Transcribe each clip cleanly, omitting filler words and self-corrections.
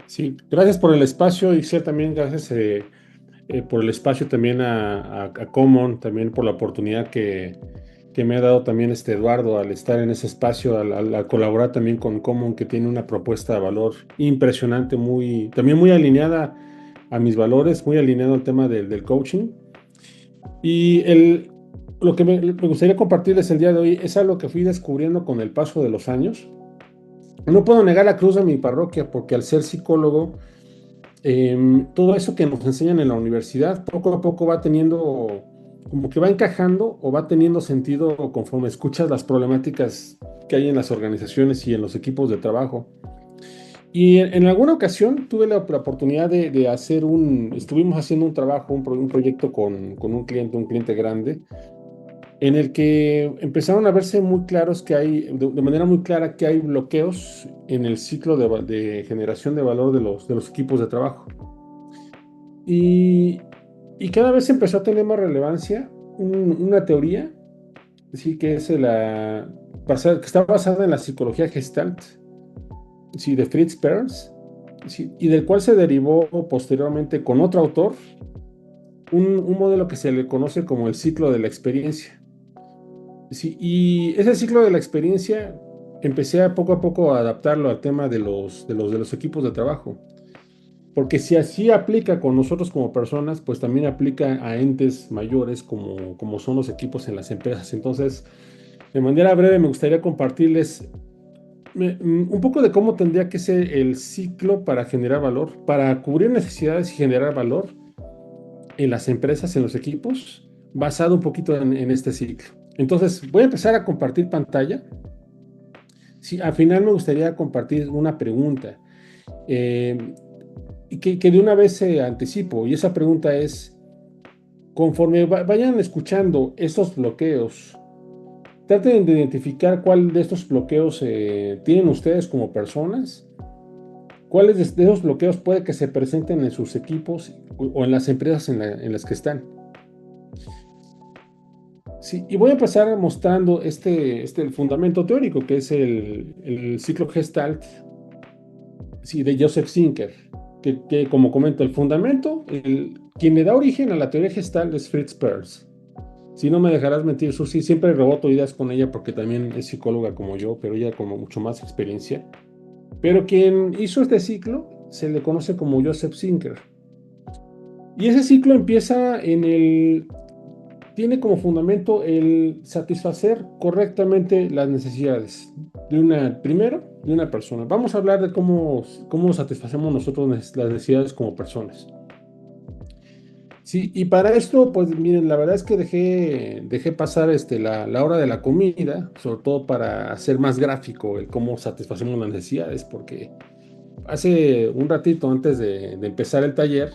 Sí, gracias por el espacio y sí, también gracias por el espacio también a Common, también por la oportunidad que me ha dado también Eduardo al estar en ese espacio, al colaborar también con Common, que tiene una propuesta de valor impresionante, también muy alineada a mis valores, muy alineado al tema del coaching. Y lo que me gustaría compartirles el día de hoy es algo que fui descubriendo con el paso de los años. No puedo negar la cruz de mi parroquia porque al ser psicólogo, todo eso que nos enseñan en la universidad, poco a poco va teniendo, como que va encajando o va teniendo sentido conforme escuchas las problemáticas que hay en las organizaciones y en los equipos de trabajo. Y en alguna ocasión tuve la oportunidad de estuvimos haciendo un trabajo, un proyecto con un cliente grande, en el que empezaron a verse muy claros que hay, de manera muy clara que hay bloqueos en el ciclo de generación de valor de los equipos de trabajo. Y, y cada vez empezó a tener más relevancia una teoría, sí, que está basada en la psicología Gestalt, sí, de Fritz Perls, sí, y del cual se derivó posteriormente con otro autor un modelo que se le conoce como el ciclo de la experiencia. Sí, y ese ciclo de la experiencia empecé poco a poco a adaptarlo al tema de los equipos de trabajo. Porque si así aplica con nosotros como personas, pues también aplica a entes mayores como son los equipos en las empresas. Entonces, de manera breve, me gustaría compartirles un poco de cómo tendría que ser el ciclo para generar valor, para cubrir necesidades y generar valor en las empresas, en los equipos, basado un poquito en este ciclo. Entonces, voy a empezar a compartir pantalla. Sí, al final me gustaría compartir una pregunta. Eh, y que de una vez se anticipo, y esa pregunta es, conforme vayan escuchando estos bloqueos, traten de identificar cuál de estos bloqueos tienen ustedes como personas, cuáles de esos bloqueos puede que se presenten en sus equipos o en las empresas en las que están. Sí, y voy a empezar mostrando el fundamento teórico, que es el ciclo Gestalt, sí, de Joseph Zinker, que como comento, el fundamento, quien le da origen a la teoría Gestalt es Fritz Perls. Si no me dejarás mentir, Susi, siempre reboto ideas con ella porque también es psicóloga como yo, pero ella con mucho más experiencia. Pero quien hizo este ciclo se le conoce como Joseph Zinker. Y ese ciclo tiene como fundamento el satisfacer correctamente las necesidades primero, de una persona. Vamos a hablar de cómo satisfacemos nosotros las necesidades como personas. Sí, y para esto, pues miren, la verdad es que dejé pasar la hora de la comida, sobre todo para hacer más gráfico el cómo satisfacemos las necesidades, porque hace un ratito antes de empezar el taller,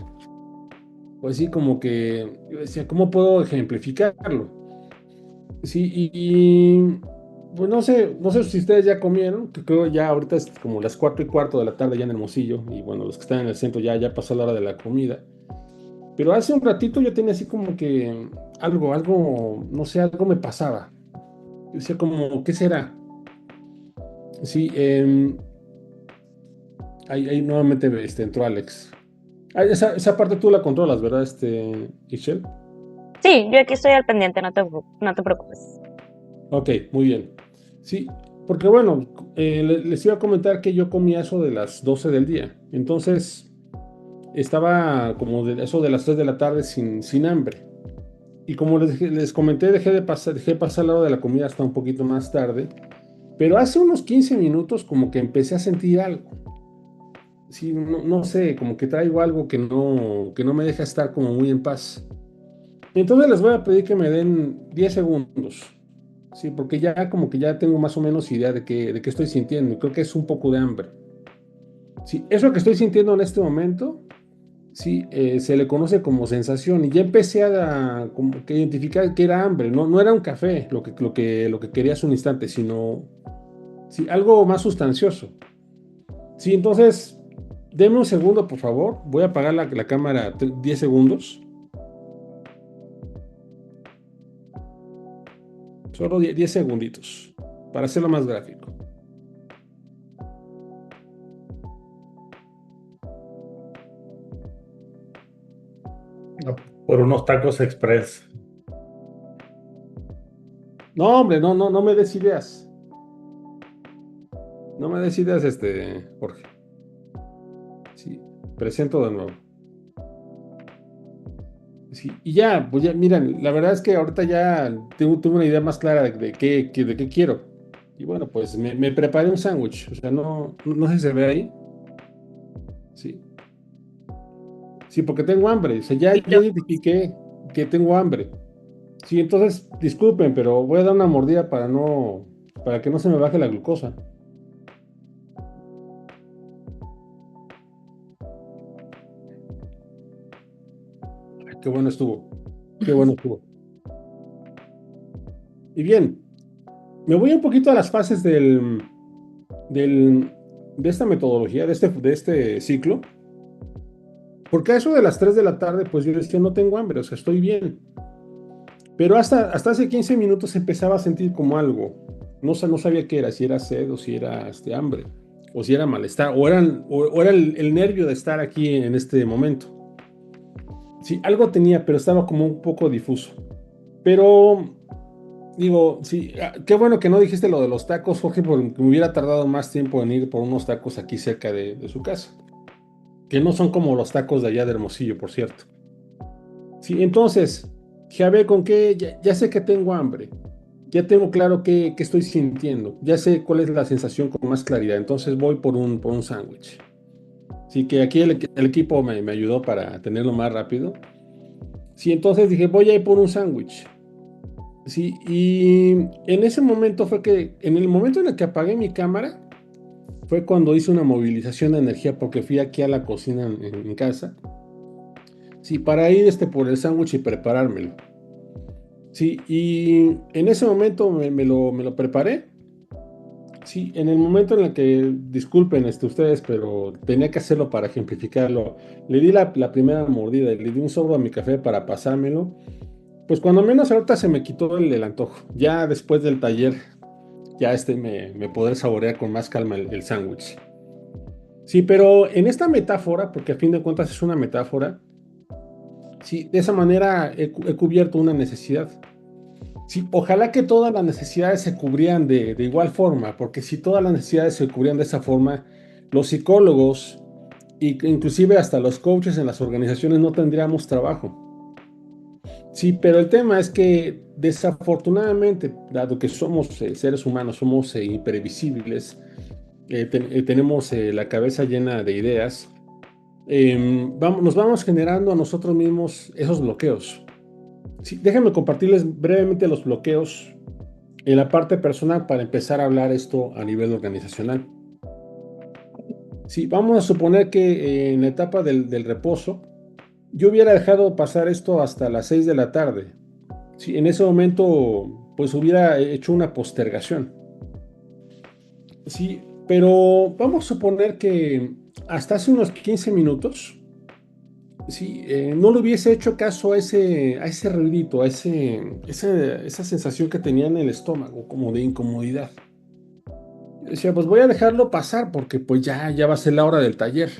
pues sí, como que yo decía, ¿cómo puedo ejemplificarlo? Sí, pues no sé si ustedes ya comieron, que creo ya ahorita es como las 4:15 de la tarde ya en Hermosillo, y bueno, los que están en el centro ya pasó la hora de la comida. Pero hace un ratito yo tenía así como que algo, no sé, algo me pasaba. Yo decía como, ¿qué será? Sí, ahí nuevamente entró Alex. Ah, esa parte tú la controlas, ¿verdad, Ishel? Sí, yo aquí estoy al pendiente, no te preocupes. Ok, muy bien. Sí, porque bueno, les iba a comentar que yo comía eso de las 12 del día. Entonces, estaba como de eso de las 3 de la tarde sin hambre. Y como les comenté, dejé pasar la hora de la comida hasta un poquito más tarde. Pero hace unos 15 minutos como que empecé a sentir algo. Sí, no sé, como que traigo algo que no me deja estar como muy en paz. Entonces les voy a pedir que me den 10 segundos. Sí, porque ya como que ya tengo más o menos idea de qué estoy sintiendo. Y creo que es un poco de hambre. Sí, eso que estoy sintiendo en este momento, sí, se le conoce como sensación. Y ya empecé como que identificar que era hambre. No era un café lo que quería hace un instante, sino sí, algo más sustancioso. Sí, entonces, deme un segundo, por favor. Voy a apagar la cámara 10 segundos. Solo 10 segunditos. Para hacerlo más gráfico. por unos tacos express. No, hombre, no me des ideas. No me des ideas, Jorge. Sí, presento de nuevo. Sí, y ya, pues ya, miren, la verdad es que ahorita ya tengo una idea más clara de qué quiero. Y bueno, pues me preparé un sándwich. O sea, no sé si se ve ahí. Sí, sí, porque tengo hambre. O sea, ya identifiqué que tengo hambre. Sí, entonces, disculpen, pero voy a dar una mordida para que no se me baje la glucosa. Ay, qué bueno estuvo. Qué bueno estuvo. Y bien, me voy un poquito a las fases de esta metodología, de este ciclo, porque a eso de las 3 de la tarde, pues yo decía, no tengo hambre, o sea, estoy bien. Pero hasta hace 15 minutos empezaba a sentir como algo. No sabía qué era, si era sed o si era hambre, o si era malestar, o era el nervio de estar aquí en este momento. Sí, algo tenía, pero estaba como un poco difuso. Pero digo, sí, qué bueno que no dijiste lo de los tacos, Jorge, porque me hubiera tardado más tiempo en ir por unos tacos aquí cerca de su casa, que no son como los tacos de allá de Hermosillo, por cierto. Sí, entonces, ya ve con qué, ya sé que tengo hambre, ya tengo claro qué estoy sintiendo, ya sé cuál es la sensación con más claridad, entonces voy por un sándwich. Sí, que aquí el equipo me ayudó para tenerlo más rápido. Sí, entonces dije, voy a ir por un sándwich. Sí, y en ese momento en el momento en el que apagué mi cámara, fue cuando hice una movilización de energía porque fui aquí a la cocina en casa. Sí, para ir por el sándwich y preparármelo. Sí, y en ese momento me lo preparé. Sí, en el momento en el que, disculpen ustedes, pero tenía que hacerlo para ejemplificarlo. Le di la primera mordida y le di un sorbo a mi café para pasármelo. Pues cuando menos ahorita se me quitó el antojo. Ya después del taller, ya me podré saborear con más calma el sándwich. Sí, pero en esta metáfora, porque a fin de cuentas es una metáfora, sí, de esa manera he cubierto una necesidad. Sí, ojalá que todas las necesidades se cubrieran de igual forma, porque si todas las necesidades se cubrían de esa forma, los psicólogos e inclusive hasta los coaches en las organizaciones no tendríamos trabajo. Sí, pero el tema es que desafortunadamente, dado que somos seres humanos, somos imprevisibles, tenemos la cabeza llena de ideas, nos vamos generando a nosotros mismos esos bloqueos. Sí, déjenme compartirles brevemente los bloqueos en la parte personal para empezar a hablar esto a nivel organizacional. Sí, vamos a suponer que en la etapa del reposo, yo hubiera dejado pasar esto hasta las 6 de la tarde. Sí, en ese momento, pues hubiera hecho una postergación. Sí, pero vamos a suponer que hasta hace unos 15 minutos, sí, no le hubiese hecho caso a ese ruidito, esa sensación que tenía en el estómago, como de incomodidad. Decía, pues voy a dejarlo pasar porque pues ya va a ser la hora del taller.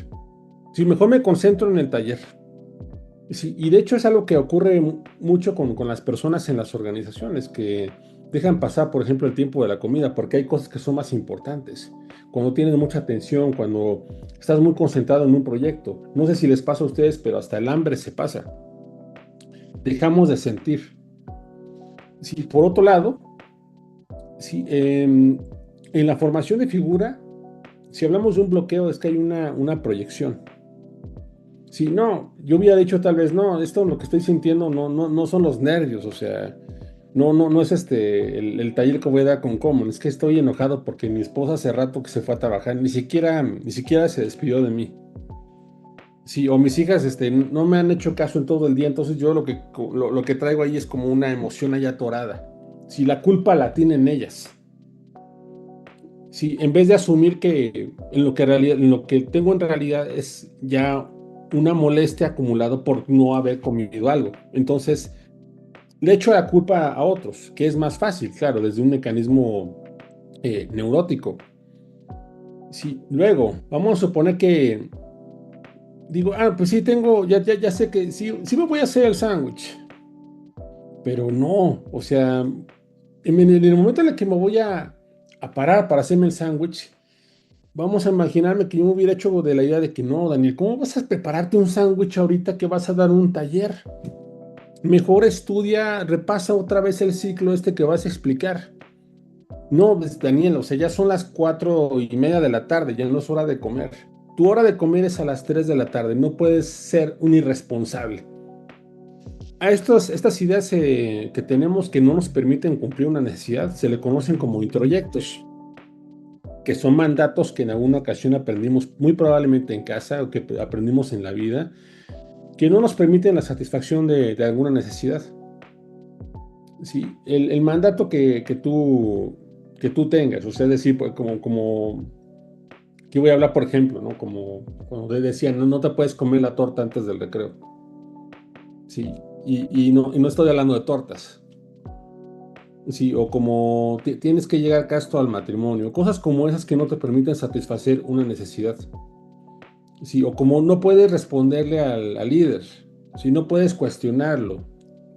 Sí, mejor me concentro en el taller. Sí, y de hecho es algo que ocurre mucho con las personas en las organizaciones, que dejan pasar, por ejemplo, el tiempo de la comida, porque hay cosas que son más importantes. Cuando tienes mucha atención, cuando estás muy concentrado en un proyecto. No sé si les pasa a ustedes, pero hasta el hambre se pasa. Dejamos de sentir. Sí, por otro lado, sí, en la formación de figura, si hablamos de un bloqueo, es que hay una proyección. Sí, no, yo hubiera dicho tal vez, no, esto lo que estoy sintiendo no son los nervios, o sea, no es el taller que voy a dar con Common, es que estoy enojado porque mi esposa hace rato que se fue a trabajar, ni siquiera se despidió de mí. Sí, o mis hijas, no me han hecho caso en todo el día, entonces yo lo que traigo ahí es como una emoción allá atorada. Si la culpa la tienen ellas. Sí, en vez de asumir que en lo que tengo en realidad es ya una molestia acumulada por no haber comido algo. Entonces, le echo la culpa a otros, que es más fácil, claro, desde un mecanismo neurótico. Sí, luego, vamos a suponer que digo, pues sí tengo, ya sé que sí me voy a hacer el sándwich, pero no, o sea, en el momento en el que me voy a parar para hacerme el sándwich, vamos a imaginarme que yo me hubiera hecho de la idea de que no, Daniel, ¿cómo vas a prepararte un sándwich ahorita que vas a dar un taller? Mejor estudia, repasa otra vez el ciclo este que vas a explicar. No, pues, Daniel, o sea, ya son las 4:30 de la tarde, ya no es hora de comer. Tu hora de comer es a las 3 de la tarde, no puedes ser un irresponsable. A estas ideas que tenemos que no nos permiten cumplir una necesidad se le conocen como introyectos, que son mandatos que en alguna ocasión aprendimos muy probablemente en casa o que aprendimos en la vida, que no nos permiten la satisfacción de alguna necesidad. Sí, el mandato que tú tengas, o sea, es decir, pues, aquí voy a hablar, por ejemplo, ¿no? Como cuando decían, no, no te puedes comer la torta antes del recreo. Sí, y no estoy hablando de tortas. Sí, o como tienes que llegar casto al matrimonio, cosas como esas que no te permiten satisfacer una necesidad. Sí, o como no puedes responderle al líder, si no puedes cuestionarlo.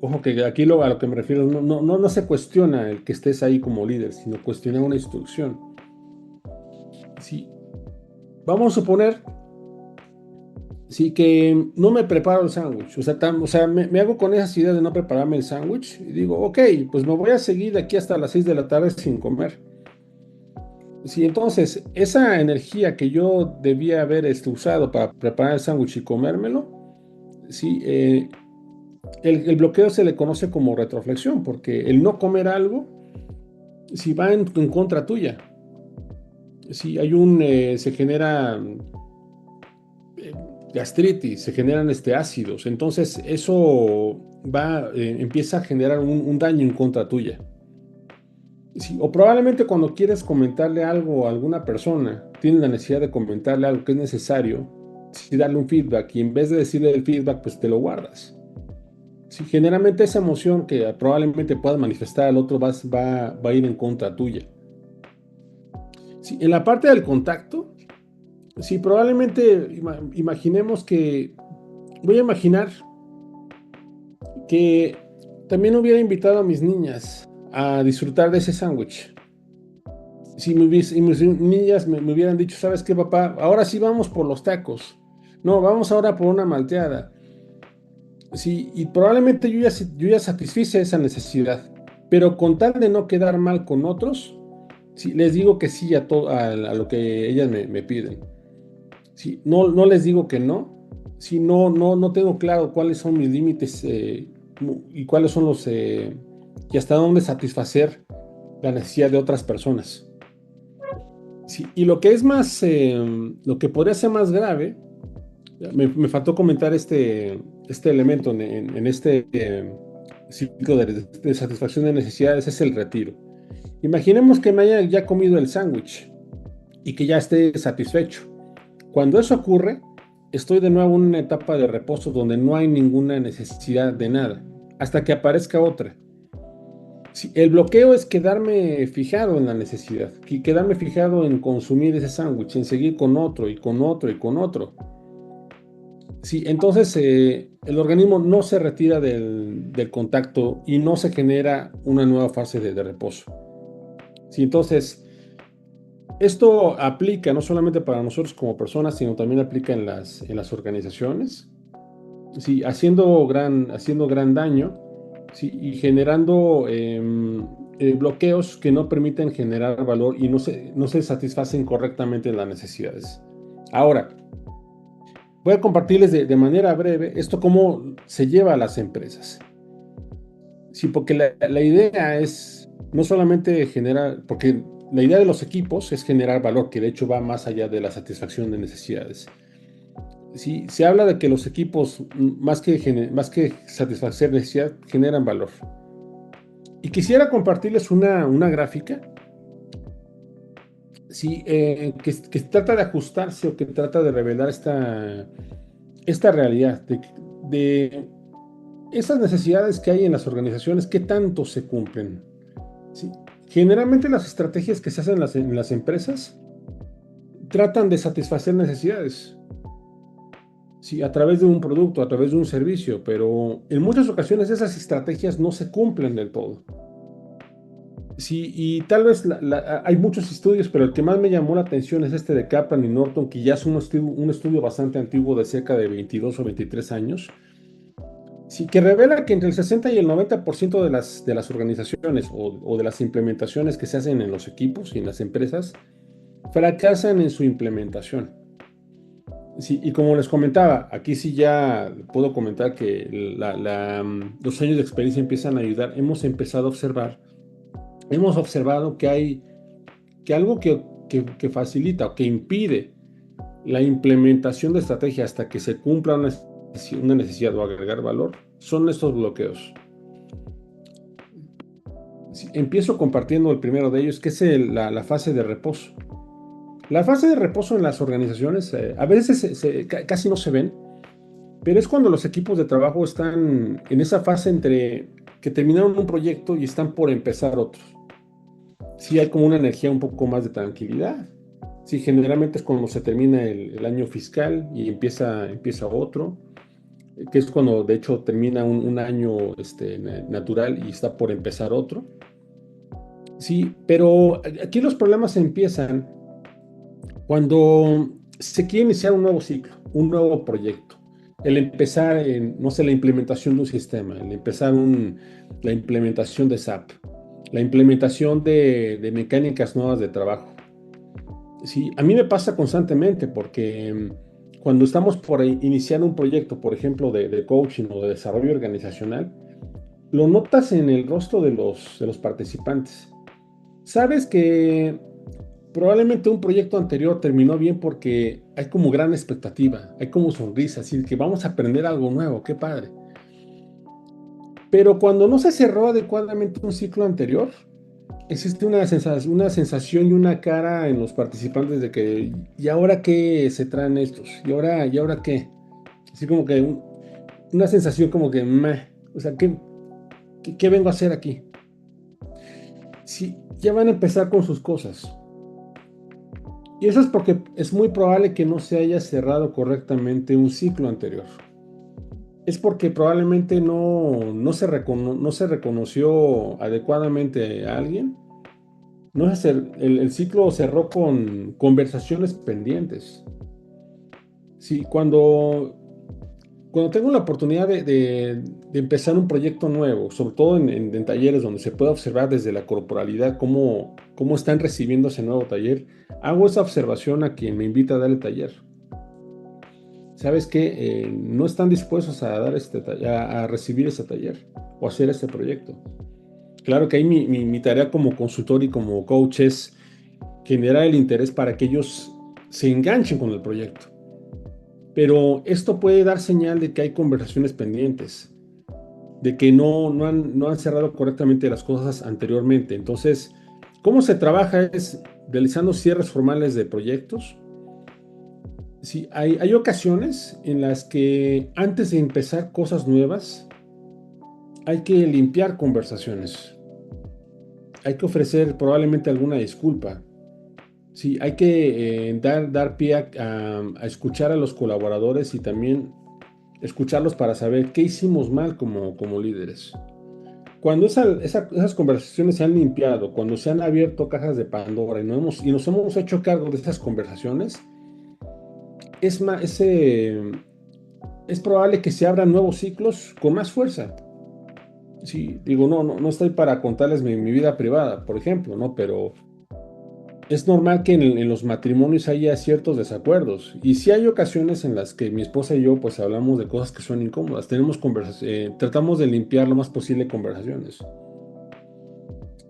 Ojo que aquí a lo que me refiero no se cuestiona el que estés ahí como líder, sino cuestiona una instrucción. Sí, vamos a suponer, sí, que no me preparo el sándwich, o sea, me hago con esas ideas de no prepararme el sándwich y digo, ok, pues me voy a seguir de aquí hasta las 6 de la tarde sin comer. Sí, entonces, esa energía que yo debía haber usado para preparar el sándwich y comérmelo, sí, el bloqueo se le conoce como retroflexión, porque el no comer algo, si va en contra tuya, si se genera eh, gastritis, se generan ácidos, entonces eso empieza a generar un daño en contra tuya. Sí, o probablemente cuando quieres comentarle algo a alguna persona, tienes la necesidad de comentarle algo que es necesario, sí, darle un feedback y en vez de decirle el feedback, pues te lo guardas. Sí, generalmente esa emoción que probablemente puedas manifestar al otro va a ir en contra tuya. Sí, en la parte del contacto, sí, probablemente imaginemos que, voy a imaginar que también hubiera invitado a mis niñas a disfrutar de ese sándwich. Si y mis niñas me hubieran dicho, ¿sabes qué, papá? Ahora sí vamos por los tacos. No, vamos ahora por una malteada. Sí, y probablemente yo ya satisfice esa necesidad, pero con tal de no quedar mal con otros, sí, les digo que sí a lo que ellas me piden. Sí, no les digo que no. Sí, no tengo claro cuáles son mis límites y cuáles son y hasta dónde satisfacer la necesidad de otras personas. Sí, y lo que es lo que podría ser más grave, me faltó comentar este elemento en este ciclo de satisfacción de necesidades, es el retiro. Imaginemos que me haya ya comido el sándwich y que ya esté satisfecho. Cuando eso ocurre, estoy de nuevo en una etapa de reposo donde no hay ninguna necesidad de nada, hasta que aparezca otra. Sí, el bloqueo es quedarme fijado en la necesidad, quedarme fijado en consumir ese sándwich, en seguir con otro y con otro y con otro. Sí, entonces el organismo no se retira del contacto y no se genera una nueva fase de reposo. Sí, entonces esto aplica no solamente para nosotros como personas, sino también aplica en las organizaciones, sí, haciendo gran daño, sí, y generando bloqueos que no permiten generar valor y no se satisfacen correctamente las necesidades. Ahora, voy a compartirles de manera breve esto cómo se lleva a las empresas. Sí, porque la idea es no solamente generar, porque la idea de los equipos es generar valor, que de hecho va más allá de la satisfacción de necesidades. Sí, se habla de que los equipos, más que satisfacer necesidad, generan valor. Y quisiera compartirles una gráfica, sí, que trata de ajustarse o que trata de revelar esta realidad de esas necesidades que hay en las organizaciones, qué tanto se cumplen. ¿Sí? Generalmente las estrategias que se hacen en las empresas tratan de satisfacer necesidades. sí, a través de un producto, a través de un servicio, pero en muchas ocasiones esas estrategias no se cumplen del todo. Sí, y tal vez hay muchos estudios, pero el que más me llamó la atención es este de Kaplan y Norton, que ya es un estudio bastante antiguo de cerca de 22 o 23 años, sí, que revela que entre el 60 y el 90% de las organizaciones o de las implementaciones que se hacen en los equipos y en las empresas fracasan en su implementación. Sí, y como les comentaba, aquí sí ya puedo comentar que los años de experiencia empiezan a ayudar. Hemos observado que algo que facilita o que impide la implementación de estrategia hasta que se cumpla una necesidad o agregar valor son estos bloqueos. Sí, empiezo compartiendo el primero de ellos, que es la fase de reposo. La fase de reposo en las organizaciones a veces casi no se ven, pero es cuando los equipos de trabajo están en esa fase entre que terminaron un proyecto y están por empezar otros. Sí hay como una energía un poco más de tranquilidad. Sí, generalmente es cuando se termina el año fiscal y empieza otro, que es cuando de hecho termina un año natural y está por empezar otro. Sí, pero aquí los problemas empiezan cuando se quiere iniciar un nuevo ciclo, un nuevo proyecto. El empezar no sé, la implementación de un sistema, la implementación de SAP, la implementación de mecánicas nuevas de trabajo. Sí, a mí me pasa constantemente porque cuando estamos por iniciar un proyecto, por ejemplo, de coaching o de desarrollo organizacional, lo notas en el rostro de los participantes. Sabes que probablemente un proyecto anterior terminó bien porque hay como gran expectativa, hay como sonrisas, así que vamos a aprender algo nuevo, qué padre. Pero cuando no se cerró adecuadamente un ciclo anterior, existe una sensación y una cara en los participantes de que, ¿y ahora qué se traen estos? ¿Y ahora qué? Así como que una sensación como que, meh, o sea, ¿qué vengo a hacer aquí? Sí, ya van a empezar con sus cosas. Y eso es porque es muy probable que no se haya cerrado correctamente un ciclo anterior. Es porque probablemente no se reconoció adecuadamente a alguien. No sé, el ciclo cerró con conversaciones pendientes. Sí, cuando tengo la oportunidad de empezar un proyecto nuevo, sobre todo en talleres donde se puede observar desde la corporalidad cómo están recibiendo ese nuevo taller, hago esa observación a quien me invita a dar el taller. ¿Sabes qué? No están dispuestos a dar a recibir este taller o hacer este proyecto. Claro que ahí mi tarea como consultor y como coach es generar el interés para que ellos se enganchen con el proyecto. Pero esto puede dar señal de que hay conversaciones pendientes, de que no han cerrado correctamente las cosas anteriormente. Entonces, ¿cómo se trabaja? Es realizando cierres formales de proyectos. Sí, hay ocasiones en las que antes de empezar cosas nuevas, hay que limpiar conversaciones. Hay que ofrecer probablemente alguna disculpa. Sí, hay que dar pie a escuchar a los colaboradores y también escucharlos para saber qué hicimos mal como líderes. Cuando esas conversaciones se han limpiado, cuando se han abierto cajas de Pandora y nos hemos hecho cargo de esas conversaciones, es probable que se abran nuevos ciclos con más fuerza. Sí, digo, no estoy para contarles mi vida privada, por ejemplo, ¿no? Pero es normal que en los matrimonios haya ciertos desacuerdos. Y sí hay ocasiones en las que mi esposa y yo pues hablamos de cosas que son incómodas. Tratamos de limpiar lo más posible conversaciones.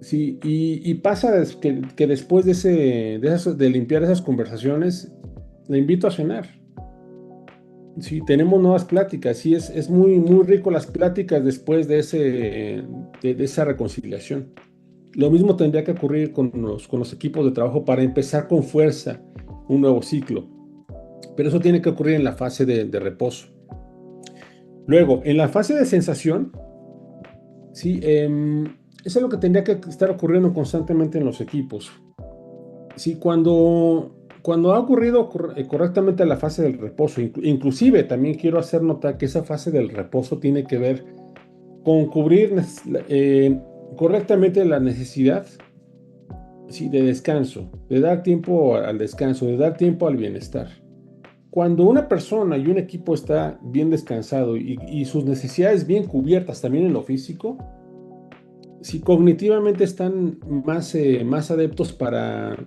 Sí, y pasa que después de limpiar esas conversaciones, la invito a cenar. Sí, tenemos nuevas pláticas. Sí, es muy, muy rico las pláticas después de esa reconciliación. Lo mismo tendría que ocurrir con los equipos de trabajo para empezar con fuerza un nuevo ciclo. Pero eso tiene que ocurrir en la fase de reposo. Luego, en la fase de sensación, sí, eso es lo que tendría que estar ocurriendo constantemente en los equipos. Sí, cuando ha ocurrido correctamente la fase del reposo, inclusive también quiero hacer notar que esa fase del reposo tiene que ver con cubrir correctamente la necesidad, sí, de descanso, de dar tiempo al descanso, de dar tiempo al bienestar. Cuando una persona y un equipo está bien descansado y sus necesidades bien cubiertas también en lo físico, si cognitivamente están más adeptos para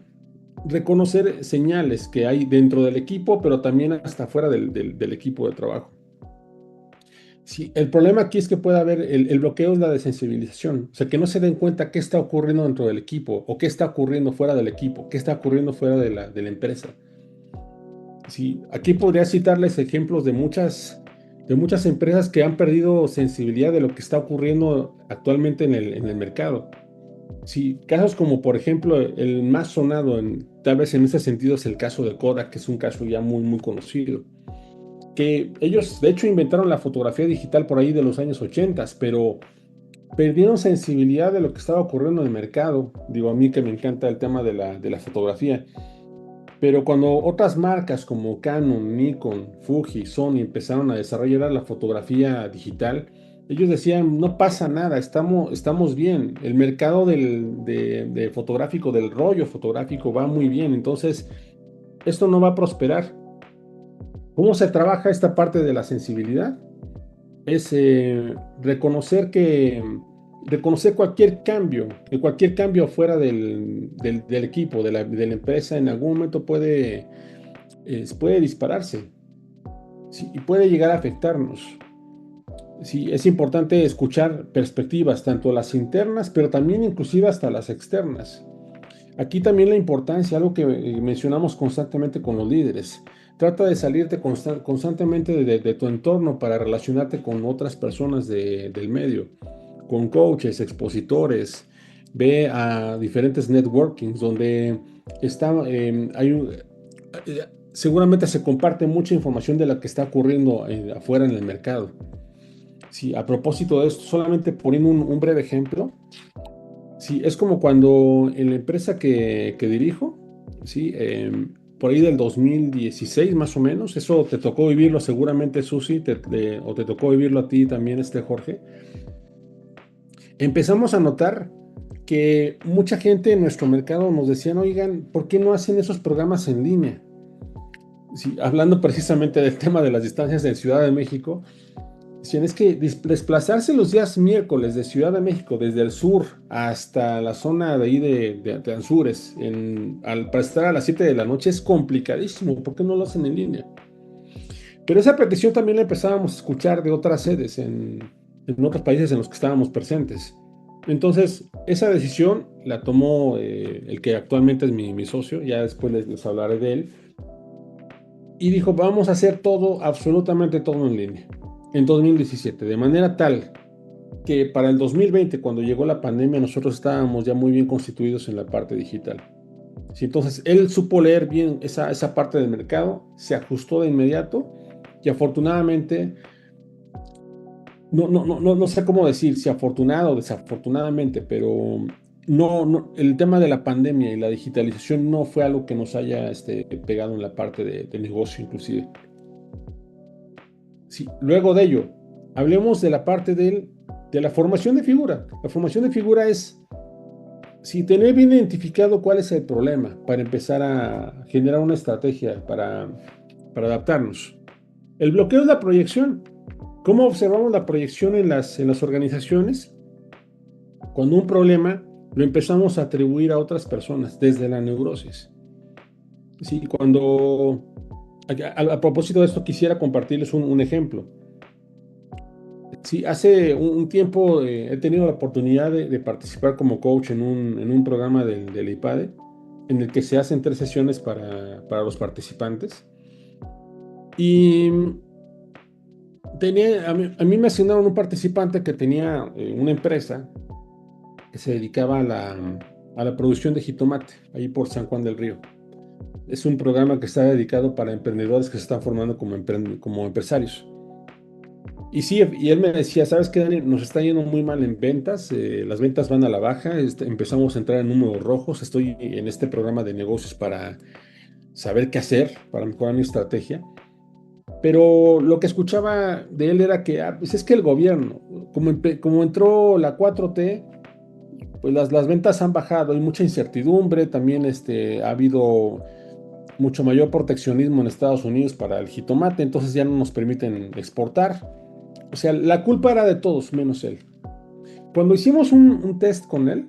reconocer señales que hay dentro del equipo, pero también hasta fuera del equipo de trabajo. Sí, el problema aquí es que puede haber el bloqueo, es la desensibilización, o sea, que no se den cuenta qué está ocurriendo dentro del equipo o qué está ocurriendo fuera del equipo, qué está ocurriendo fuera de la empresa. Sí, aquí podría citarles ejemplos de muchas empresas que han perdido sensibilidad de lo que está ocurriendo actualmente en el mercado. Sí, casos como por ejemplo el más sonado, tal vez en ese sentido, es el caso de Kodak, que es un caso ya muy, muy conocido. Que ellos de hecho inventaron la fotografía digital por ahí de los años 80, pero perdieron sensibilidad de lo que estaba ocurriendo en el mercado. Digo, a mí que me encanta el tema de la fotografía. Pero cuando otras marcas como Canon, Nikon, Fuji, Sony empezaron a desarrollar la fotografía digital, ellos decían, no pasa nada, estamos bien. El mercado de fotográfico, del rollo fotográfico va muy bien, entonces esto no va a prosperar. ¿Cómo se trabaja esta parte de la sensibilidad? Es reconocer cualquier cambio fuera del equipo, de la empresa, en algún momento puede dispararse, sí, y puede llegar a afectarnos. Sí, es importante escuchar perspectivas, tanto las internas, pero también inclusive hasta las externas. Aquí también la importancia, algo que mencionamos constantemente con los líderes. Trata de salirte constantemente de tu entorno para relacionarte con otras personas del medio, con coaches, expositores. Ve a diferentes networkings donde seguramente se comparte mucha información de la que está ocurriendo afuera en el mercado. Sí, a propósito de esto, solamente poniendo un breve ejemplo. Sí, es como cuando en la empresa que dirijo, sí, por ahí del 2016 más o menos, eso te tocó vivirlo seguramente, Susi, o te tocó vivirlo a ti también, Jorge. Empezamos a notar que mucha gente en nuestro mercado nos decían, oigan, ¿por qué no hacen esos programas en línea? Sí, hablando precisamente del tema de las distancias en Ciudad de México. Si es que desplazarse los días miércoles de Ciudad de México, desde el sur hasta la zona de ahí de Anzures, para estar a las 7 de la noche, es complicadísimo. ¿Por qué no lo hacen en línea? Pero esa petición también la empezábamos a escuchar de otras sedes en otros países en los que estábamos presentes. Entonces, esa decisión la tomó el que actualmente es mi socio, ya después les hablaré de él, y dijo, vamos a hacer todo, absolutamente todo en línea, en 2017, de manera tal que para el 2020, cuando llegó la pandemia, nosotros estábamos ya muy bien constituidos en la parte digital. Sí, entonces, él supo leer bien esa parte del mercado, se ajustó de inmediato y afortunadamente, no sé cómo decir, si afortunado o desafortunadamente, pero el tema de la pandemia y la digitalización no fue algo que nos haya pegado en la parte de negocio inclusive. Sí, luego de ello, hablemos de la parte de la formación de figura. La formación de figura es, si tener bien identificado cuál es el problema para empezar a generar una estrategia para adaptarnos. El bloqueo es la proyección. ¿Cómo observamos la proyección en las organizaciones? Cuando un problema lo empezamos a atribuir a otras personas desde la neurosis. Sí, a propósito de esto, quisiera compartirles un ejemplo. Sí, hace un tiempo he tenido la oportunidad de participar como coach en un programa del IPADE, en el que se hacen 3 sesiones para los participantes. Y a mí me asignaron un participante que tenía una empresa que se dedicaba a la producción de jitomate, ahí por San Juan del Río. Es un programa que está dedicado para emprendedores que se están formando como empresarios. Y sí, y él me decía, ¿sabes qué, Dani? Nos está yendo muy mal en ventas, las ventas van a la baja, empezamos a entrar en números rojos, estoy en este programa de negocios saber qué hacer para mejorar mi estrategia. Pero lo que escuchaba de él era que pues es que el gobierno, como entró la 4T, pues las ventas han bajado, hay mucha incertidumbre, también ha habido mucho mayor proteccionismo en Estados Unidos para el jitomate, entonces ya no nos permiten exportar. O sea, la culpa era de todos, menos él. Cuando hicimos un test con él,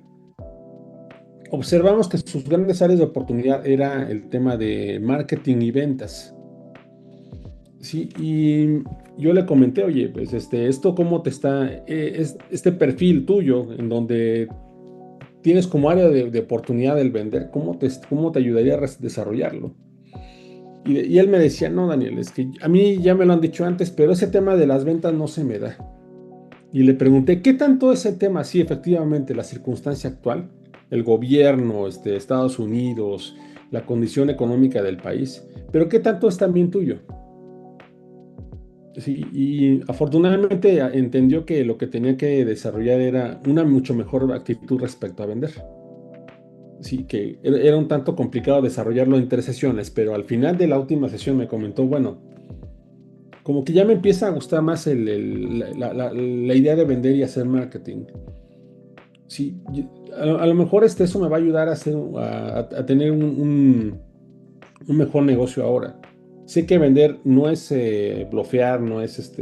observamos que sus grandes áreas de oportunidad era el tema de marketing y ventas. Sí, y yo le comenté, oye, pues esto cómo te está, este perfil tuyo, en donde tienes como área de oportunidad el vender, ¿cómo te ayudaría a desarrollarlo? Y él me decía, no, Daniel, es que a mí ya me lo han dicho antes, pero ese tema de las ventas no se me da. Y le pregunté, ¿qué tanto ese tema? Sí, efectivamente, la circunstancia actual, el gobierno, Estados Unidos, la condición económica del país, pero ¿qué tanto es también tuyo? Sí, y afortunadamente entendió que lo que tenía que desarrollar era una mucho mejor actitud respecto a vender. Sí, que era un tanto complicado desarrollarlo en 3 sesiones, pero al final de la última sesión me comentó, bueno, como que ya me empieza a gustar más la idea de vender y hacer marketing. Sí, a lo mejor eso me va a ayudar a tener un mejor negocio ahora. Sé que vender no es blofear, no es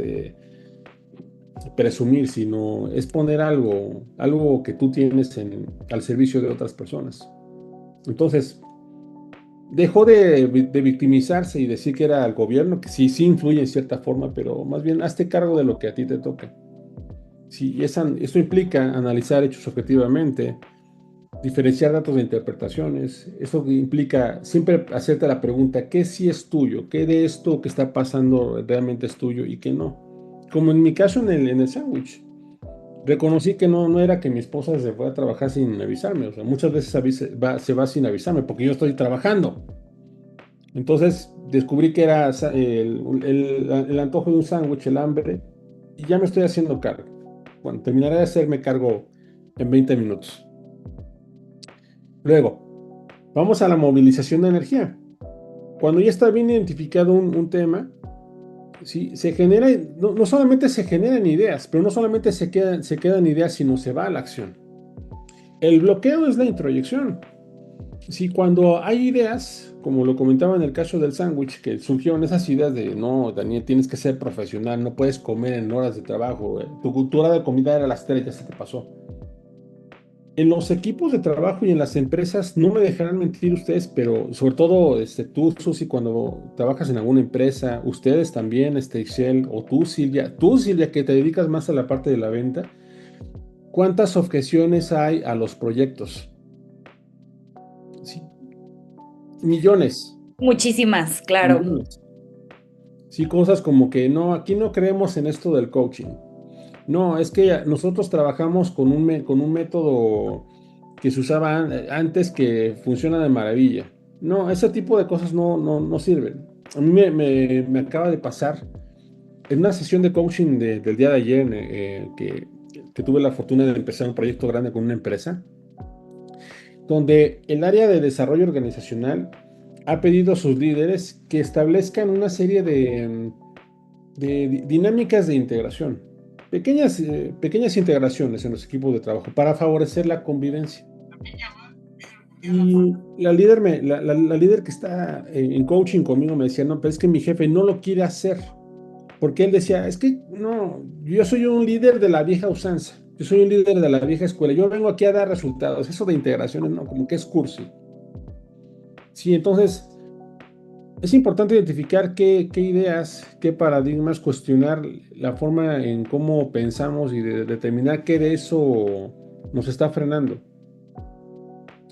presumir, sino es poner algo que tú tienes al servicio de otras personas. Entonces, dejó de victimizarse y decir que era el gobierno, que sí, sí influye en cierta forma, pero más bien hazte cargo de lo que a ti te toca. Sí, eso implica analizar hechos objetivamente, diferenciar datos de interpretaciones. Eso implica siempre hacerte la pregunta, ¿qué sí es tuyo? ¿Qué de esto que está pasando realmente es tuyo y qué no? Como en mi caso en el sándwich. Reconocí que no era que mi esposa se fuera a trabajar sin avisarme. O sea, muchas veces se va sin avisarme porque yo estoy trabajando. Entonces descubrí que era el antojo de un sándwich, el hambre, y ya me estoy haciendo cargo. Bueno, terminaré de hacerme cargo en 20 minutos. Luego, vamos a la movilización de energía. Cuando ya está bien identificado un tema, ¿sí? Se genera, no solamente se generan ideas, pero no solamente se quedan ideas, sino se va a la acción. El bloqueo es la introyección. Sí, cuando hay ideas, como lo comentaba en el caso del sándwich, que surgieron esas ideas de, no, Daniel, tienes que ser profesional, no puedes comer en horas de trabajo, tu cultura de comida era a las 3, ya se te pasó. En los equipos de trabajo y en las empresas, no me dejarán mentir ustedes, pero sobre todo tú, Susi, cuando trabajas en alguna empresa, ustedes también, Excel, o tú, Silvia, que te dedicas más a la parte de la venta, ¿cuántas objeciones hay a los proyectos? Sí, millones, Muchísimas, claro. millones. Sí, cosas como que no, aquí no creemos en esto del coaching. No, es que nosotros trabajamos con un método que se usaba antes que funciona de maravilla. No, ese tipo de cosas no sirven. A mí me acaba de pasar en una sesión de coaching del día de ayer que tuve la fortuna de empezar un proyecto grande con una empresa, donde el área de desarrollo organizacional ha pedido a sus líderes que establezcan una serie de dinámicas de integración, pequeñas integraciones en los equipos de trabajo para favorecer la convivencia. Y la líder que está en coaching conmigo me decía, no, pero es que mi jefe no lo quiere hacer, porque él decía, es que no, yo soy un líder de la vieja usanza, yo soy un líder de la vieja escuela, yo vengo aquí a dar resultados, eso de integraciones, no, como que es cursi. Sí, entonces es importante identificar qué ideas, qué paradigmas, cuestionar la forma en cómo pensamos y determinar qué de eso nos está frenando.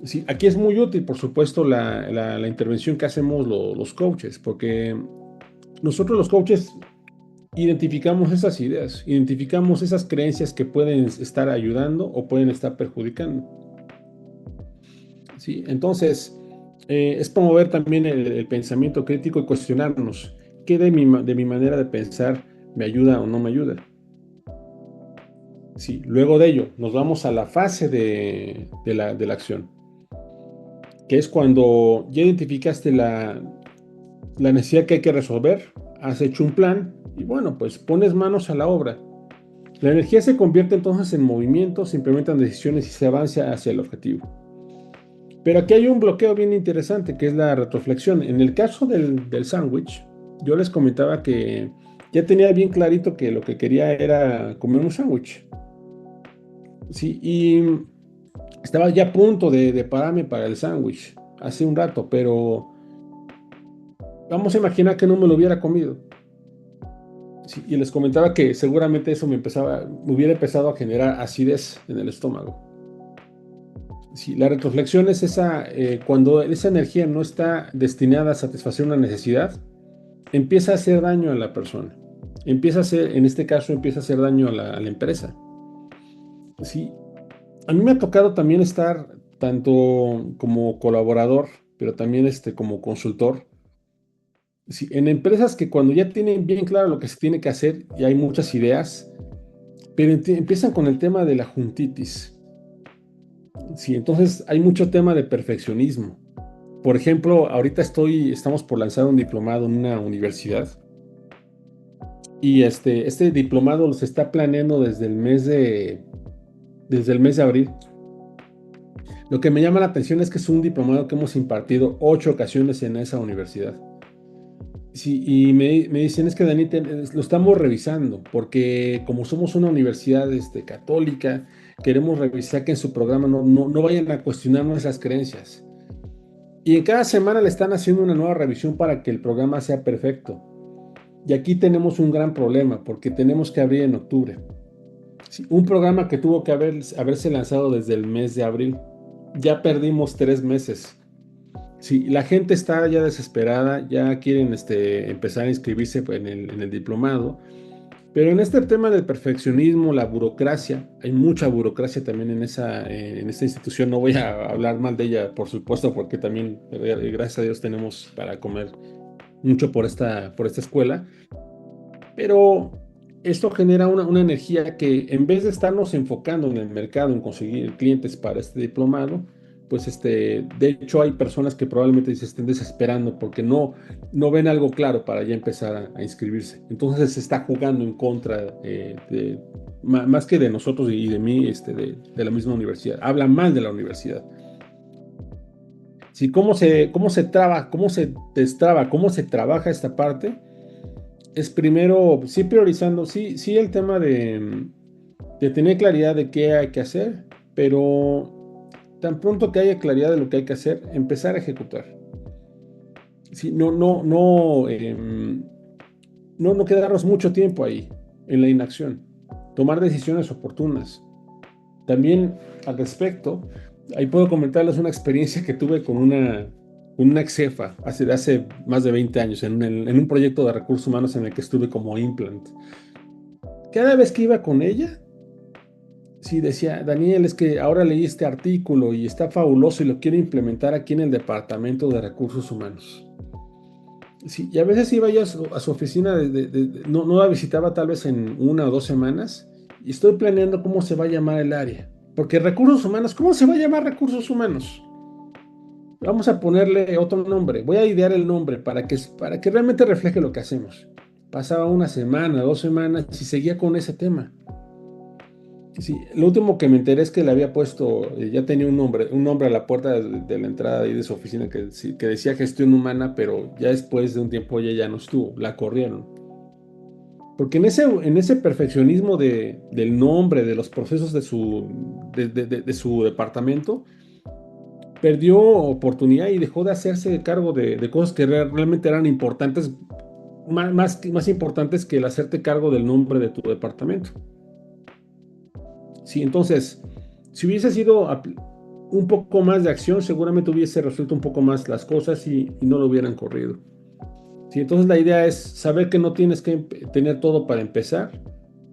Sí, aquí es muy útil, por supuesto, la intervención que hacemos los coaches, porque nosotros los coaches identificamos esas ideas, identificamos esas creencias que pueden estar ayudando o pueden estar perjudicando. ¿Sí? Entonces, es promover también el pensamiento crítico y cuestionarnos qué de mi manera de pensar me ayuda o no me ayuda. Sí, luego de ello, nos vamos a la fase de la acción. que es cuando ya identificaste la necesidad que hay que resolver, has hecho un plan y bueno, pues pones manos a la obra. La energía se convierte entonces en movimiento, se implementan decisiones y se avanza hacia el objetivo. Pero aquí hay un bloqueo bien interesante que es la retroflexión. En el caso del sándwich, yo les comentaba que ya tenía bien clarito que lo que quería era comer un sándwich. Sí, y estaba ya a punto de pararme para el sándwich hace un rato, pero vamos a imaginar que no me lo hubiera comido. Sí, y les comentaba que seguramente eso me hubiera empezado a generar acidez en el estómago. Sí, la retroflexión es cuando esa energía no está destinada a satisfacer una necesidad, empieza a hacer daño a la persona. En este caso, empieza a hacer daño a la empresa. Sí, a mí me ha tocado también estar tanto como colaborador, pero también como consultor. Sí, en empresas que cuando ya tienen bien claro lo que se tiene que hacer y hay muchas ideas, pero empiezan con el tema de la juntitis. Sí, entonces hay mucho tema de perfeccionismo. Por ejemplo, ahorita estamos por lanzar un diplomado en una universidad y este diplomado se está planeando desde el mes de abril. Lo que me llama la atención es que es un diplomado que hemos impartido 8 ocasiones en esa universidad. Sí, y me dicen, es que Dani, lo estamos revisando, porque como somos una universidad católica, queremos revisar que en su programa no vayan a cuestionar nuestras creencias. Y en cada semana le están haciendo una nueva revisión para que el programa sea perfecto. Y aquí tenemos un gran problema, porque tenemos que abrir en octubre. Sí, un programa que tuvo que haberse lanzado desde el mes de abril. Ya perdimos 3 meses. Sí, la gente está ya desesperada, ya quieren empezar a inscribirse en el diplomado, pero en este tema del perfeccionismo, la burocracia, hay mucha burocracia también en esta institución. No voy a hablar mal de ella, por supuesto, porque también, gracias a Dios, tenemos para comer mucho por esta escuela, pero esto genera una energía que en vez de estarnos enfocando en el mercado, en conseguir clientes para este diplomado, pues de hecho hay personas que probablemente se estén desesperando porque no ven algo claro para ya empezar a inscribirse. Entonces se está jugando en contra más que de nosotros y de mí, de la misma universidad. Habla mal de la universidad. Sí, cómo se traba, cómo se destraba, cómo se trabaja esta parte es primero, sí priorizando, sí el tema de tener claridad de qué hay que hacer, pero tan pronto que haya claridad de lo que hay que hacer, empezar a ejecutar. Sí, no quedarnos mucho tiempo ahí, en la inacción. Tomar decisiones oportunas. También al respecto, ahí puedo comentarles una experiencia que tuve con una ex jefa hace más de 20 años en un proyecto de recursos humanos en el que estuve como implant. Cada vez que iba con ella, sí decía, Daniel, es que ahora leí este artículo y está fabuloso y lo quiero implementar aquí en el departamento de recursos humanos. Sí, y a veces iba yo a su oficina, no la visitaba tal vez en 1 o 2 semanas y estoy planeando cómo se va a llamar el área. Porque recursos humanos, ¿cómo se va a llamar recursos humanos? Vamos a ponerle otro nombre. Voy a idear el nombre para que realmente refleje lo que hacemos. Pasaba 1 semana, 2 semanas y seguía con ese tema. Sí, lo último que me enteré es que le había puesto, ya tenía un nombre a la puerta de la entrada de su oficina que, sí, que decía gestión humana, pero ya después de un tiempo ella ya no estuvo, la corrieron. Porque en ese perfeccionismo del nombre, de los procesos de su departamento, perdió oportunidad y dejó de hacerse cargo de cosas que realmente eran importantes, más importantes que el hacerte cargo del nombre de tu departamento. Sí, entonces, si hubiese sido un poco más de acción, seguramente hubiese resuelto un poco más las cosas y no lo hubieran corrido. Sí, entonces la idea es saber que no tienes que tener todo para empezar,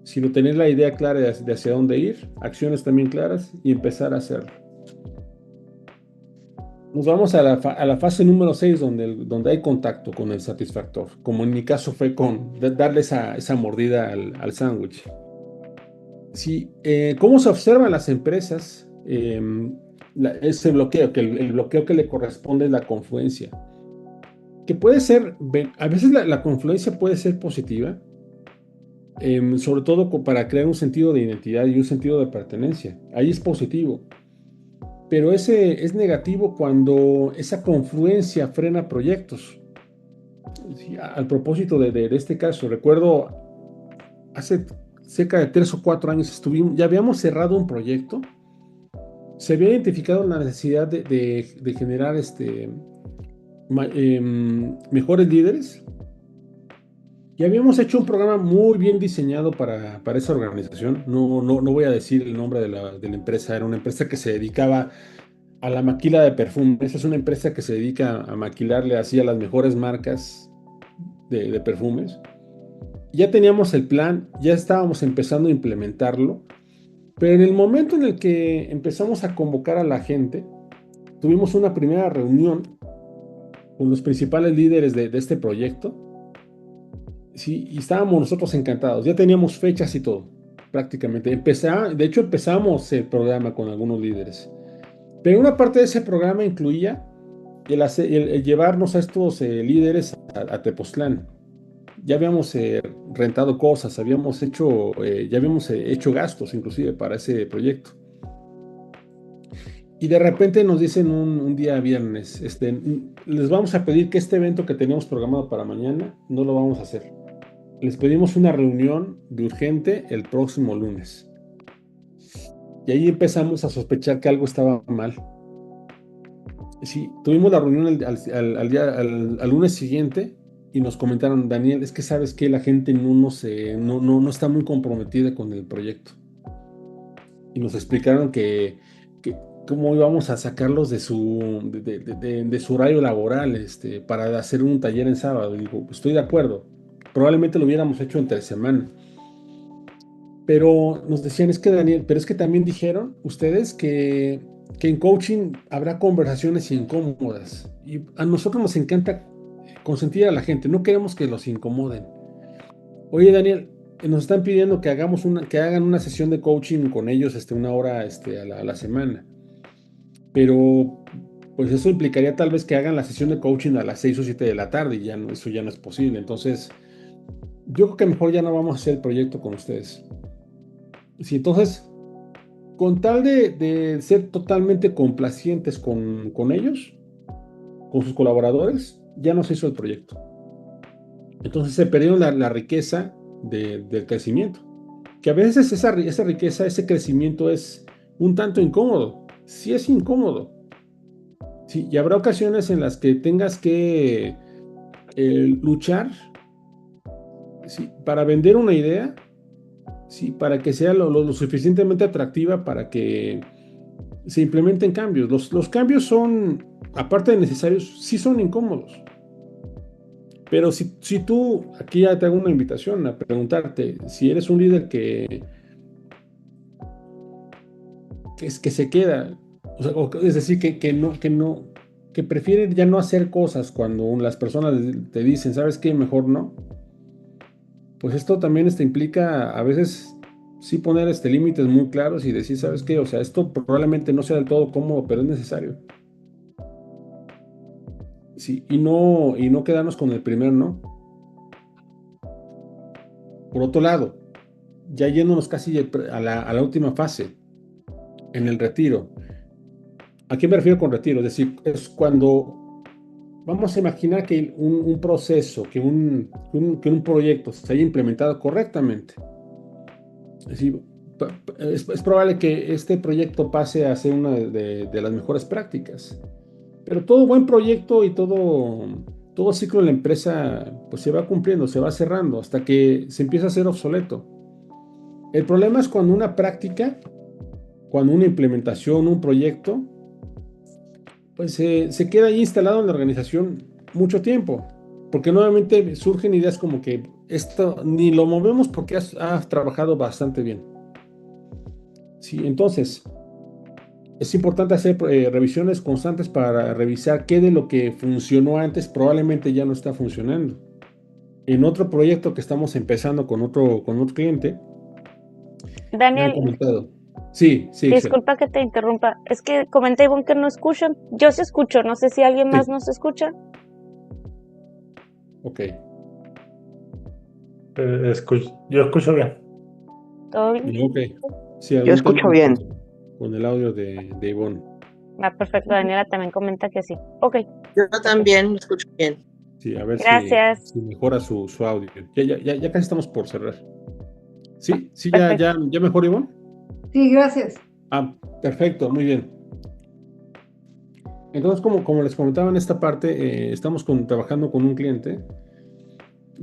sino tener la idea clara de hacia dónde ir, acciones también claras y empezar a hacerlo. Nos vamos a a la fase número 6 donde hay contacto con el satisfactor, como en mi caso fue con darle esa mordida al sándwich. Sí, ¿cómo se observan las empresas? ese bloqueo, que el bloqueo que le corresponde es la confluencia, que puede ser, a veces la confluencia puede ser positiva, sobre todo para crear un sentido de identidad y un sentido de pertenencia. Ahí es positivo, pero ese es negativo cuando esa confluencia frena proyectos. Sí, al propósito de este caso, recuerdo hace cerca de 3 o 4 años ya habíamos cerrado un proyecto, se había identificado la necesidad de generar mejores líderes y habíamos hecho un programa muy bien diseñado para esa organización. No voy a decir el nombre de la empresa, era una empresa que se dedicaba a la maquila de perfumes. Es una empresa que se dedica a maquilarle así a las mejores marcas de perfumes. Ya teníamos el plan, ya estábamos empezando a implementarlo, pero en el momento en el que empezamos a convocar a la gente, tuvimos una primera reunión con los principales líderes de este proyecto, sí, y estábamos nosotros encantados, ya teníamos fechas y todo, prácticamente. De hecho, empezamos el programa con algunos líderes, pero una parte de ese programa incluía el llevarnos a estos líderes a Tepoztlán. Ya habíamos rentado cosas, ya habíamos hecho gastos inclusive para ese proyecto. Y de repente nos dicen un día viernes, les vamos a pedir que este evento que teníamos programado para mañana no lo vamos a hacer. Les pedimos una reunión de urgente el próximo lunes. Y ahí empezamos a sospechar que algo estaba mal. Sí, tuvimos la reunión al lunes siguiente y nos comentaron, Daniel, es que sabes que la gente no está muy comprometida con el proyecto. Y nos explicaron que cómo íbamos a sacarlos de su horario laboral, para hacer un taller en sábado. Y digo, estoy de acuerdo. Probablemente lo hubiéramos hecho entre semana. Pero nos decían, es que Daniel, pero es que también dijeron ustedes que en coaching habrá conversaciones incómodas. Y a nosotros nos encanta consentir a la gente, no queremos que los incomoden. Oye, Daniel, nos están pidiendo que hagan una sesión de coaching con ellos, una hora, a la semana. Pero, pues eso implicaría tal vez que hagan la sesión de coaching a las 6 o 7 de la tarde y eso ya no es posible. Entonces, yo creo que mejor ya no vamos a hacer el proyecto con ustedes. Sí, entonces, con tal de ser totalmente complacientes con ellos, con sus colaboradores, ya no se hizo el proyecto. Entonces se perdieron la riqueza del crecimiento, que a veces esa riqueza, ese crecimiento es un tanto incómodo. Sí es incómodo. Sí, y habrá ocasiones en las que tengas que luchar, sí, para vender una idea, sí, para que sea lo suficientemente atractiva para que se implementen cambios. Los cambios son, aparte de necesarios, sí son incómodos. Pero si tú, aquí ya te hago una invitación a preguntarte, si eres un líder que se queda, o sea, es decir, que prefiere ya no hacer cosas cuando las personas te dicen, ¿sabes qué? Mejor no. Pues esto también implica a veces sí poner límites muy claros y decir, ¿sabes qué? O sea, esto probablemente no sea del todo cómodo, pero es necesario. Sí, y no quedarnos con el primer no. Por otro lado, ya yéndonos casi a la última fase, en el retiro. ¿A qué me refiero con retiro? Es decir, es cuando vamos a imaginar que un proceso, que un proyecto se haya implementado correctamente. Es decir, es probable que este proyecto pase a ser una de las mejores prácticas. Pero todo buen proyecto y todo ciclo en la empresa pues se va cumpliendo, se va cerrando hasta que se empieza a ser obsoleto. El problema es cuando una implementación, un proyecto, pues se queda ahí instalado en la organización mucho tiempo, porque nuevamente surgen ideas como que esto ni lo movemos porque has trabajado bastante bien. Sí, entonces es importante hacer revisiones constantes para revisar qué de lo que funcionó antes probablemente ya no está funcionando. En otro proyecto que estamos empezando con otro cliente, me han Daniel, comentado. Sí, sí, Ixel. Disculpa que te interrumpa. Es que comenta Ivonne que no escuchan. Yo sí escucho, no sé si alguien más Sí, nos escucha. ok. Yo escucho bien. ¿Todo bien? Ok. Sí, Yo algún tema escucho bien. con el audio de Ivonne. Ah, perfecto. Daniela también comenta que sí. Ok, Yo también escucho bien. Sí, a ver gracias. si mejora su audio. Ya casi estamos por cerrar. Sí, sí, Perfecto. ya mejor, Ivonne. Sí, gracias. Ah, perfecto, muy bien. Entonces, como les comentaba en esta parte, estamos trabajando con un cliente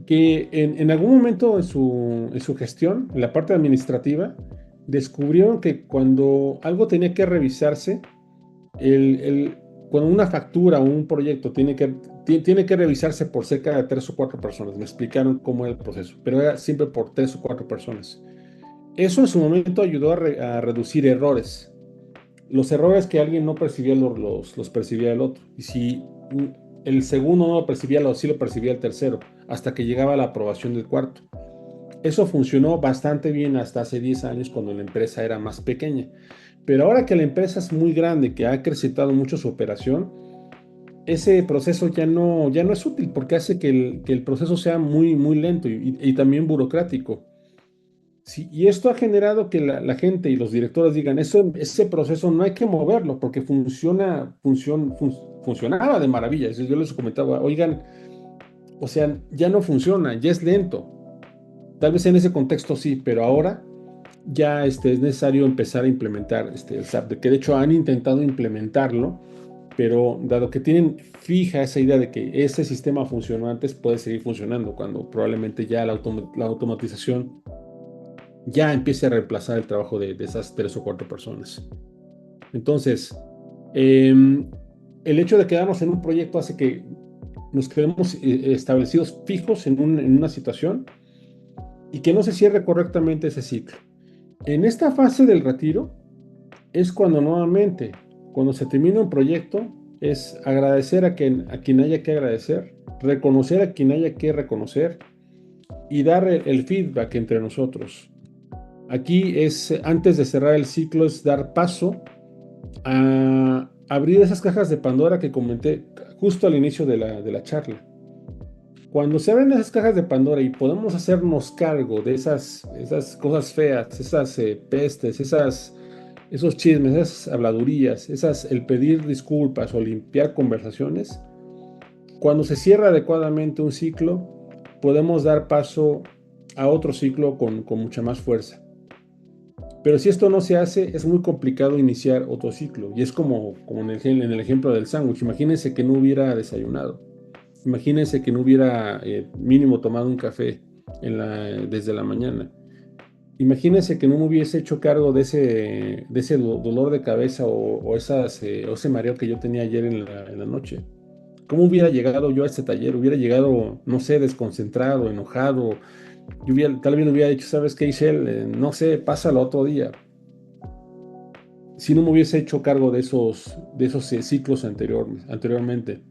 que en algún momento en su gestión, en la parte administrativa, descubrieron que cuando algo tenía que revisarse, cuando una factura o un proyecto tiene que revisarse por cerca de 3 o 4 personas. Me explicaron cómo era el proceso, pero era siempre por 3 o 4 personas. Eso en su momento ayudó a reducir errores. Los errores que alguien no percibía los percibía el otro. Y si el segundo no lo percibía, sí lo percibía el tercero, hasta que llegaba la aprobación del cuarto. Eso funcionó bastante bien hasta hace 10 años cuando la empresa era más pequeña. Pero ahora que la empresa es muy grande, que ha acrecentado mucho su operación, ese proceso ya no es útil porque hace que el proceso sea muy, muy lento y también burocrático. Sí, y esto ha generado que la gente y los directores digan, ese proceso no hay que moverlo porque funcionaba de maravilla. Yo les comentaba, oigan, o sea, ya no funciona, ya es lento. Tal vez en ese contexto sí, pero ahora ya es necesario empezar a implementar el SAP, de que de hecho han intentado implementarlo, pero dado que tienen fija esa idea de que ese sistema funcionó antes, puede seguir funcionando cuando probablemente ya la automatización ya empiece a reemplazar el trabajo de esas 3 o 4 personas. Entonces, el hecho de quedarnos en un proyecto hace que nos quedemos establecidos fijos en una situación y que no se cierre correctamente ese ciclo. En esta fase del retiro es cuando nuevamente, cuando se termina un proyecto, es agradecer a quien haya que agradecer, reconocer a quien haya que reconocer y dar el feedback entre nosotros. Aquí antes de cerrar el ciclo, es dar paso a abrir esas cajas de Pandora que comenté justo al inicio de la charla. Cuando se abren esas cajas de Pandora y podemos hacernos cargo de esas cosas feas, esas pestes, esos chismes, esas habladurías, el pedir disculpas o limpiar conversaciones, cuando se cierra adecuadamente un ciclo, podemos dar paso a otro ciclo con mucha más fuerza. Pero si esto no se hace, es muy complicado iniciar otro ciclo. Y es como en el ejemplo del sándwich. Imagínense que no hubiera desayunado. Imagínense que no hubiera mínimo tomado un café desde la mañana. Imagínense que no me hubiese hecho cargo de ese dolor de cabeza o ese mareo que yo tenía ayer en la noche. ¿Cómo hubiera llegado yo a este taller? Hubiera llegado, no sé, desconcentrado, enojado. Tal vez le hubiera dicho, ¿sabes qué, Ishel? No sé, pásalo otro día. Si no me hubiese hecho cargo de esos ciclos anteriormente.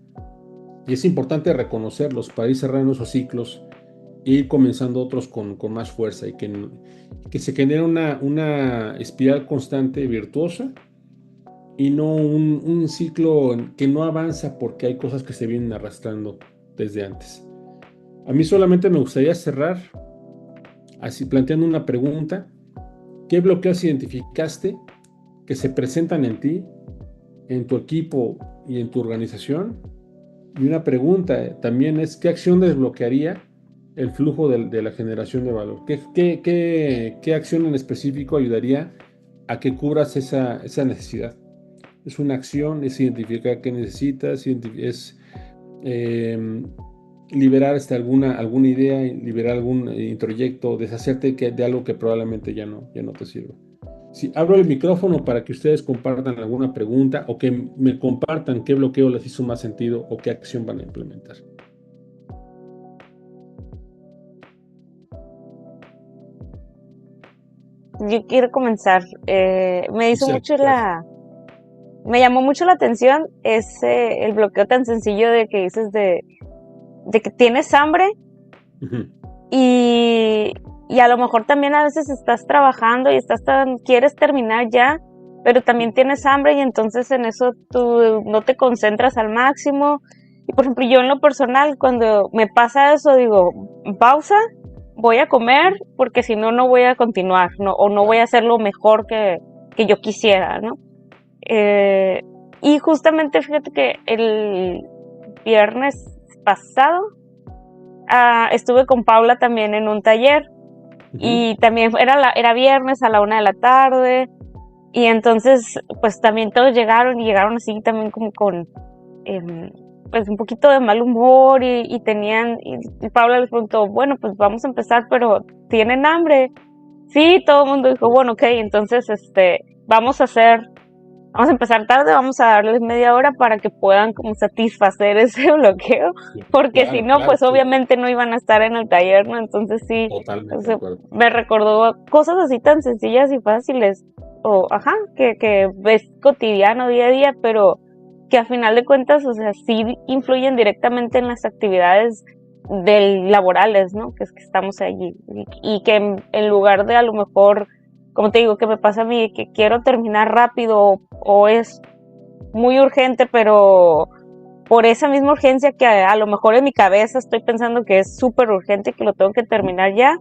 Y es importante reconocerlos para ir cerrando esos ciclos e ir comenzando otros con más fuerza y que se genere una espiral constante virtuosa y no un ciclo que no avanza porque hay cosas que se vienen arrastrando desde antes. A mí solamente me gustaría cerrar así planteando una pregunta. ¿Qué bloqueos identificaste que se presentan en ti, en tu equipo y en tu organización? Y una pregunta también es, ¿qué acción desbloquearía el flujo de la generación de valor? ¿Qué acción en específico ayudaría a que cubras esa necesidad? Es una acción, es identificar qué necesitas, es eh, liberar alguna idea, liberar algún introyecto, deshacerte de algo que probablemente ya no te sirva. Sí, abro el micrófono para que ustedes compartan alguna pregunta o que me compartan qué bloqueo les hizo más sentido o qué acción van a implementar. Yo quiero comenzar. Giselle, gracias. Me llamó mucho la atención el bloqueo tan sencillo de que dices de que tienes hambre Ujú. y y a lo mejor también a veces estás trabajando y quieres terminar ya, pero también tienes hambre y entonces en eso tú no te concentras al máximo. Y por ejemplo, yo en lo personal, cuando me pasa eso, digo, pausa, voy a comer, porque si no, no voy a continuar, no, o no voy a hacer lo mejor que yo quisiera, ¿no? Y justamente fíjate que el viernes pasado estuve con Paula también en un taller, y también era viernes a la 1 de la tarde, y entonces pues también todos llegaron así también como con pues un poquito de mal humor, y Paula les preguntó, bueno, pues vamos a empezar, pero ¿tienen hambre? Sí, todo el mundo dijo, bueno, ok, entonces vamos a empezar tarde, vamos a darles media hora para que puedan como satisfacer ese bloqueo, porque si no, pues obviamente no iban a estar en el taller, ¿no? Entonces sí, me recordó cosas así tan sencillas y fáciles, que ves cotidiano, día a día, pero que a final de cuentas, o sea, sí influyen directamente en las actividades laborales, ¿no? Que es que estamos allí, y que en lugar de a lo mejor, como te digo, que me pasa a mí, que quiero terminar rápido o es muy urgente, pero por esa misma urgencia que a lo mejor en mi cabeza estoy pensando que es súper urgente y que lo tengo que terminar ya,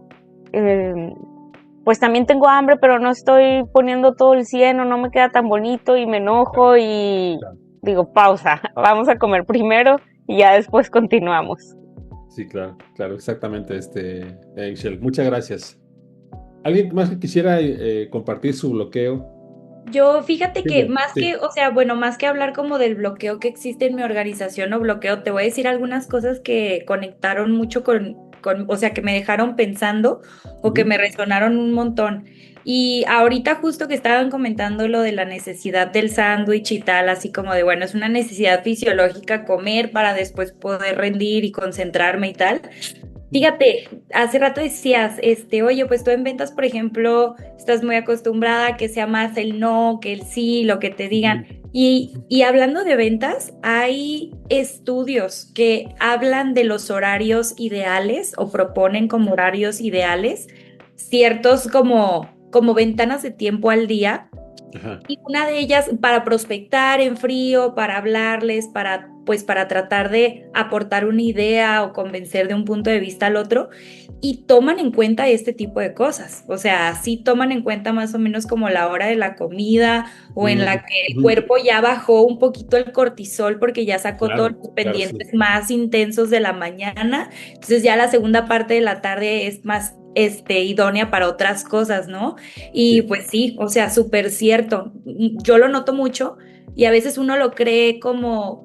pues también tengo hambre, pero no estoy poniendo todo el 100 o no me queda tan bonito y me enojo y digo, pausa, vamos a comer primero y ya después continuamos. Sí, claro, exactamente, Michelle, muchas gracias. ¿Alguien más que quisiera compartir su bloqueo? Yo, fíjate que Sí. más que hablar como del bloqueo que existe en mi organización o bloqueo, te voy a decir algunas cosas que conectaron mucho o sea, que me dejaron pensando o que me resonaron un montón. Y ahorita justo que estaban comentando lo de la necesidad del sándwich y tal, así como de, bueno, es una necesidad fisiológica comer para después poder rendir y concentrarme y tal. Fíjate, hace rato decías, oye, pues tú en ventas, por ejemplo, estás muy acostumbrada a que sea más el no que el sí, lo que te digan. Y hablando de ventas, hay estudios que hablan de los horarios ideales o proponen como horarios ideales, ciertos como ventanas de tiempo al día. Y una de ellas para prospectar en frío, para hablarles, para tratar de aportar una idea o convencer de un punto de vista al otro, y toman en cuenta este tipo de cosas. O sea, sí toman en cuenta más o menos como la hora de la comida o en la que el cuerpo ya bajó un poquito el cortisol porque ya sacó todos los pendientes más intensos de la mañana. Entonces ya la segunda parte de la tarde es más idónea para otras cosas, ¿no? Y pues sí, o sea, súper cierto. Yo lo noto mucho y a veces uno lo cree como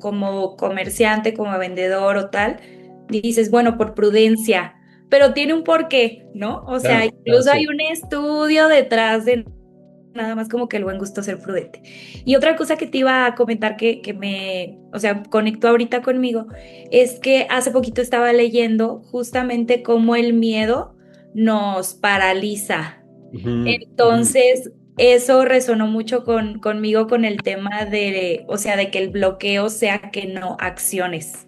comerciante, como vendedor o tal. Dices, bueno, por prudencia, pero tiene un porqué, ¿no? O sea, incluso hay un estudio detrás de nada más como que el buen gusto ser prudente. Y otra cosa que te iba a comentar o sea, conectó ahorita conmigo, es que hace poquito estaba leyendo justamente cómo el miedo nos paraliza. Entonces, eso resonó mucho conmigo con el tema o sea, de que el bloqueo sea que no acciones.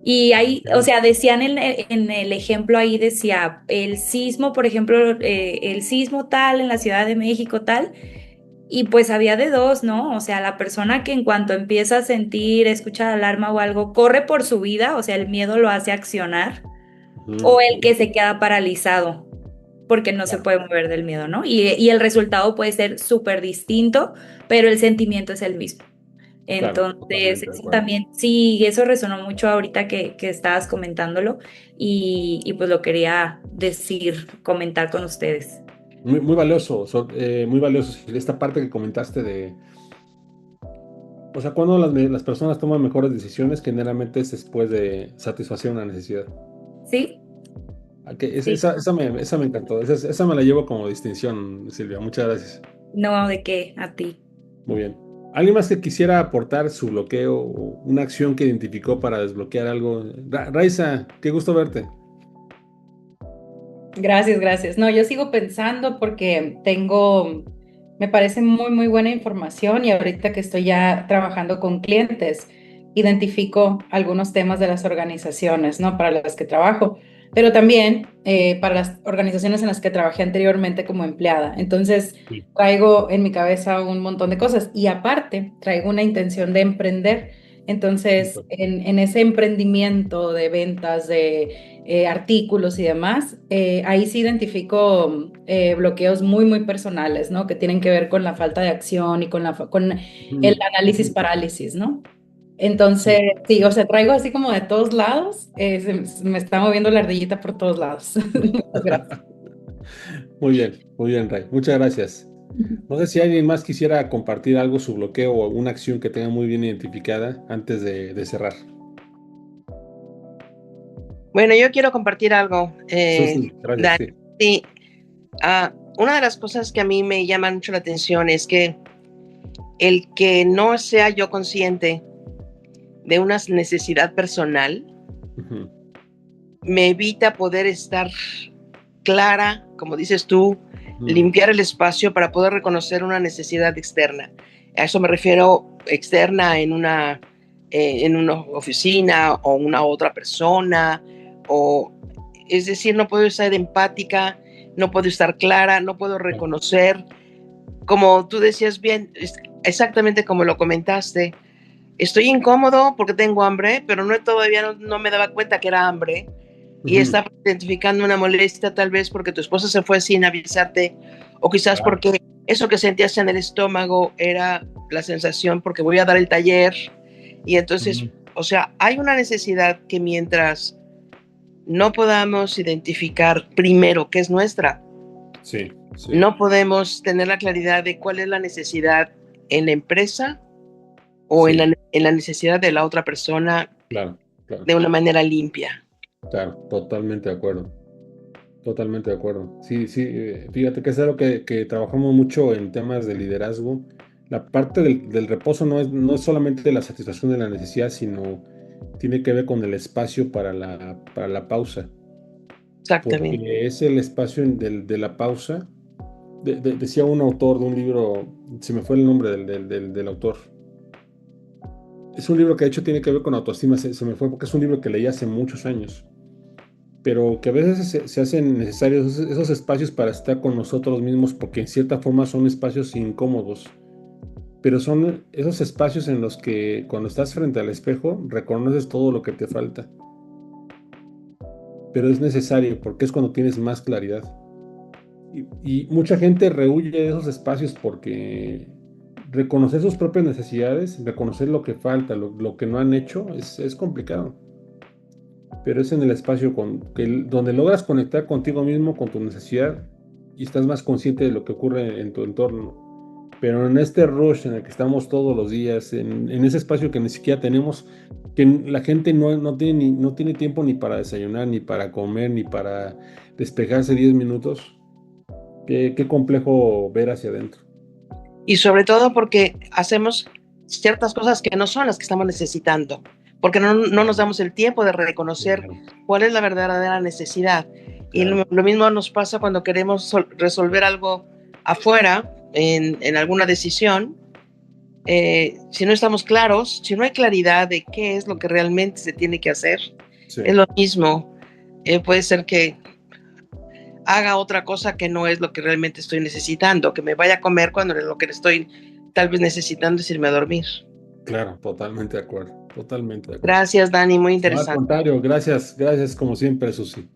Y ahí, o sea, decían en el ejemplo ahí, decía el sismo, por ejemplo, el sismo tal en la Ciudad de México tal, y pues había de dos, ¿no? O sea, la persona que en cuanto empieza a sentir, escucha la alarma o algo, corre por su vida, o sea, el miedo lo hace accionar, o el que se queda paralizado porque no se puede mover del miedo, ¿no? Y el resultado puede ser súper distinto, pero el sentimiento es el mismo. Entonces, eso también, sí, eso resonó mucho ahorita que estabas comentándolo y pues lo quería comentar con ustedes. Muy valioso, muy valioso. Esta parte que comentaste o sea, cuando las personas toman mejores decisiones, generalmente es después de satisfacer una necesidad. Sí. Sí. Esa me encantó, esa me la llevo como distinción, Silvia, muchas gracias. No, ¿de qué? A ti. Muy bien. ¿Alguien más que quisiera aportar su bloqueo o una acción que identificó para desbloquear algo? Raiza, qué gusto verte. Gracias. No, yo sigo pensando porque me parece muy, muy buena información y ahorita que estoy ya trabajando con clientes, identifico algunos temas de las organizaciones, ¿no? Para las que trabajo. pero también para las organizaciones en las que trabajé anteriormente como empleada. Entonces, Sí. traigo en mi cabeza un montón de cosas y aparte traigo una intención de emprender. Entonces, en ese emprendimiento de ventas de artículos y demás, ahí sí identifico bloqueos muy, muy personales, ¿no? Que tienen que ver con la falta de acción y con el análisis parálisis, ¿no? Entonces, sí, o sea, traigo así como de todos lados, me está moviendo la ardillita por todos lados. Muchas gracias. Muy bien, Ray. Muchas gracias. No sé si alguien más quisiera compartir algo, su bloqueo o alguna acción que tenga muy bien identificada antes de cerrar. Bueno, yo quiero compartir algo, Susi, gracias. Dani. Sí, una de las cosas que a mí me llaman mucho la atención es que el que no sea yo consciente de una necesidad personal Ujú. me evita poder estar clara, como dices tú, limpiar el espacio para poder reconocer una necesidad externa. A eso me refiero externa en una oficina o una otra persona, o es decir, no puedo estar empática, no puedo estar clara, no puedo reconocer, como tú decías bien, exactamente como lo comentaste. Estoy incómodo porque tengo hambre, pero todavía no me daba cuenta que era hambre. Y estaba identificando una molestia tal vez porque tu esposa se fue sin avisarte, o quizás porque eso que sentías en el estómago era la sensación porque voy a dar el taller. Y entonces, o sea, hay una necesidad que mientras no podamos identificar primero qué es nuestra, Sí, sí. no podemos tener la claridad de cuál es la necesidad en la empresa o Sí. en la necesidad de la otra persona. Claro, claro. De una manera limpia. Claro, totalmente de acuerdo. Totalmente de acuerdo. Sí, sí, fíjate que es algo que trabajamos mucho en temas de liderazgo. La parte del reposo no es solamente la satisfacción de la necesidad, sino tiene que ver con el espacio para la pausa. Exactamente. Porque es el espacio de la pausa. Decía un autor de un libro, se me fue el nombre del autor. Es un libro que de hecho tiene que ver con autoestima, se me fue porque es un libro que leí hace muchos años, pero que a veces se hacen necesarios esos espacios para estar con nosotros mismos, porque en cierta forma son espacios incómodos, pero son esos espacios en los que cuando estás frente al espejo reconoces todo lo que te falta, pero es necesario porque es cuando tienes más claridad. Y mucha gente rehúye de esos espacios porque reconocer sus propias necesidades, reconocer lo que falta, lo que no han hecho, es complicado. Pero es en el espacio donde logras conectar contigo mismo, con tu necesidad, y estás más consciente de lo que ocurre en tu entorno. Pero en este rush en el que estamos todos los días, en ese espacio que ni siquiera tenemos, que la gente no tiene tiempo ni para desayunar, ni para comer, ni para despejarse 10 minutos, qué complejo ver hacia adentro. Y sobre todo porque hacemos ciertas cosas que no son las que estamos necesitando, porque no nos damos el tiempo de reconocer cuál es la verdadera necesidad. Y lo mismo nos pasa cuando queremos resolver algo afuera, en alguna decisión. Si no estamos claros, si no hay claridad de qué es lo que realmente se tiene que hacer, es lo mismo. Puede ser que haga otra cosa que no es lo que realmente estoy necesitando, que me vaya a comer cuando lo que estoy tal vez necesitando es irme a dormir. Claro, totalmente de acuerdo, totalmente de acuerdo. Gracias, Dani, muy No, interesante. al contrario, gracias como siempre, Susi.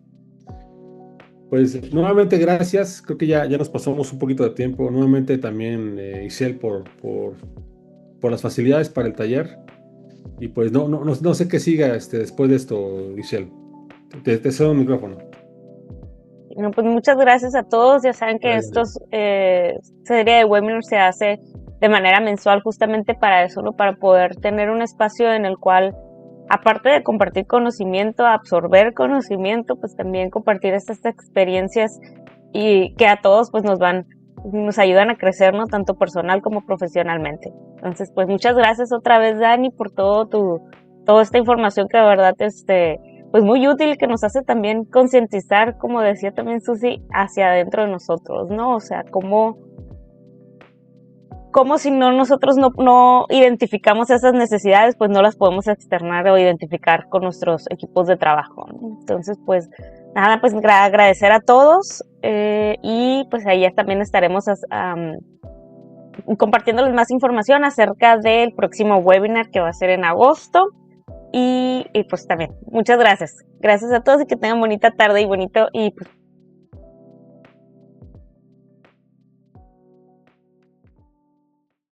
Pues nuevamente gracias, creo que ya nos pasamos un poquito de tiempo. Nuevamente también, Isel, por las facilidades para el taller. Y pues no sé qué siga después de esto, Isel. Te cedo el micrófono. Bueno, pues muchas gracias a todos. Ya saben que estos serie de webinars se hace de manera mensual justamente para eso, ¿no? Para poder tener un espacio en el cual, aparte de compartir conocimiento, absorber conocimiento, pues también compartir estas experiencias y que a todos pues nos ayudan a crecer, ¿no? Tanto personal como profesionalmente. Entonces, pues muchas gracias otra vez, Dani, por toda esta información que de verdad pues muy útil, que nos hace también concientizar, como decía también Susi, hacia adentro de nosotros, ¿no? O sea, como si nosotros no identificamos esas necesidades, pues no las podemos externar o identificar con nuestros equipos de trabajo, ¿no? Entonces, pues Nada, pues agradecer a todos y pues ahí ya también estaremos compartiéndoles más información acerca del próximo webinar que va a ser en agosto. Y pues también, muchas gracias. Gracias a todos y que tengan bonita tarde y bonito y pues